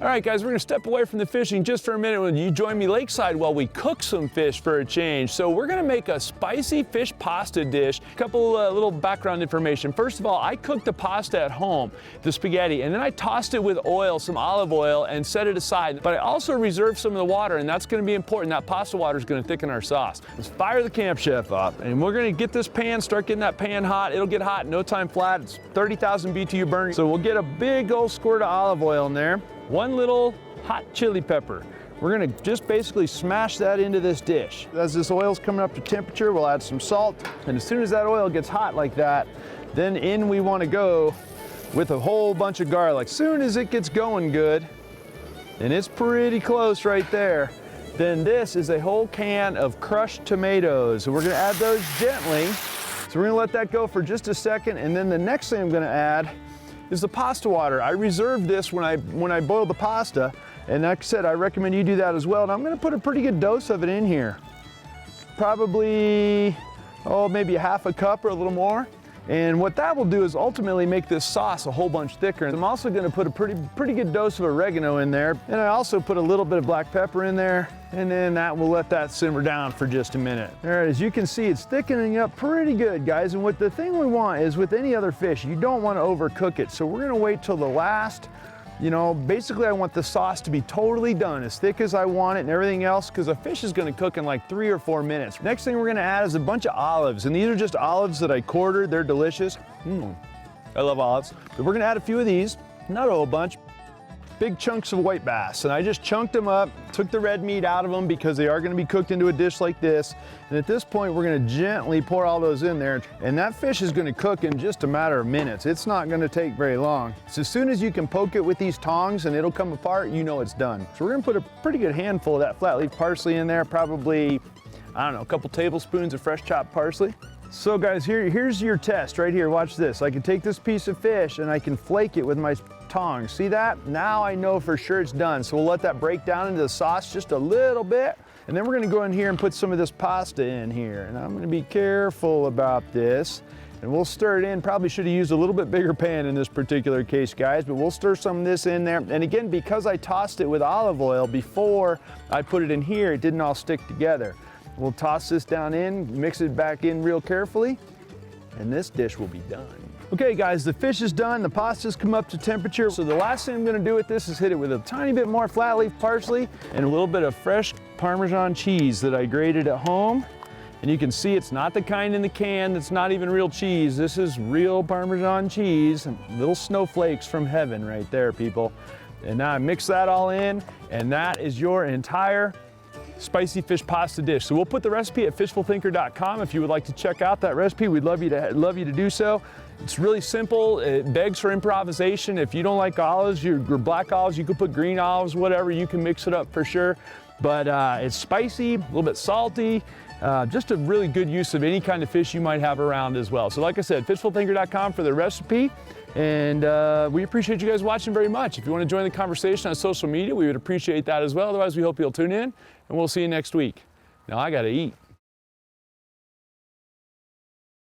All right, guys, we're gonna step away from the fishing just for a minute. Will you join me lakeside while we cook some fish for a change? So we're gonna make a spicy fish pasta dish. A couple little background information. First of all, I cooked the pasta at home, the spaghetti, and then I tossed it with oil, some olive oil, and set it aside. But I also reserved some of the water, and that's gonna be important. That pasta water is gonna thicken our sauce. Let's fire the Camp Chef up, and we're gonna get this pan, start getting that pan hot. It'll get hot in no time flat. It's 30,000 BTU burning. So we'll get a big old squirt of olive oil in there. One little hot chili pepper. We're gonna just basically smash that into this dish. As this oil's coming up to temperature, we'll add some salt. And as soon as that oil gets hot like that, then in we wanna go with a whole bunch of garlic. As soon as it gets going good, and it's pretty close right there, then this is a whole can of crushed tomatoes. And we're gonna add those gently. So we're gonna let that go for just a second, and then the next thing I'm gonna add is the pasta water. I reserved this when I boiled the pasta, and like I said, I recommend you do that as well. And I'm gonna put a pretty good dose of it in here. Probably, maybe a half a cup or a little more. And what that will do is ultimately make this sauce a whole bunch thicker. I'm also gonna put a pretty good dose of oregano in there. And I also put a little bit of black pepper in there. And then we'll let that simmer down for just a minute. All right, as you can see, it's thickening up pretty good, guys. And the thing we want is with any other fish, you don't want to overcook it. So we're gonna wait till the last, basically I want the sauce to be totally done, as thick as I want it and everything else, because a fish is gonna cook in like 3 or 4 minutes. Next thing we're gonna add is a bunch of olives. And these are just olives that I quartered. They're delicious. I love olives. But we're gonna add a few of these, not a whole bunch. Big chunks of white bass, and I just chunked them up, took the red meat out of them because they are going to be cooked into a dish like this. And at this point, we're going to gently pour all those in there, and that fish is going to cook in just a matter of minutes. It's not going to take very long. So as soon as you can poke it with these tongs and it'll come apart, you know it's done. So we're going to put a pretty good handful of that flat leaf parsley in there, probably, I don't know, a couple tablespoons of fresh chopped parsley. So guys, here's your test right here. Watch this. I can take this piece of fish and I can flake it with my tongs. See that? Now I know for sure it's done. So we'll let that break down into the sauce just a little bit. And then we're gonna go in here and put some of this pasta in here. And I'm gonna be careful about this. And we'll stir it in. Probably should have used a little bit bigger pan in this particular case, guys, but we'll stir some of this in there. And again, because I tossed it with olive oil before I put it in here, it didn't all stick together. We'll toss this down in, mix it back in real carefully, and this dish will be done. Okay guys, the fish is done, the pasta's come up to temperature. So the last thing I'm gonna do with this is hit it with a tiny bit more flat leaf parsley and a little bit of fresh Parmesan cheese that I grated at home. And you can see it's not the kind in the can that's not even real cheese. This is real Parmesan cheese, little snowflakes from heaven right there, people. And now I mix that all in, and that is your entire spicy fish pasta dish. So we'll put the recipe at fishfulthinker.com if you would like to check out that recipe. We'd love you to do so. It's really simple. It begs for improvisation. If you don't like olives, your black olives, you could put green olives, whatever. You can mix it up for sure. But it's spicy, a little bit salty. Just a really good use of any kind of fish you might have around as well. So like I said, fishfulthinker.com for the recipe. And we appreciate you guys watching very much. If you want to join the conversation on social media, we would appreciate that as well. Otherwise, we hope you'll tune in, and we'll see you next week. Now I gotta eat.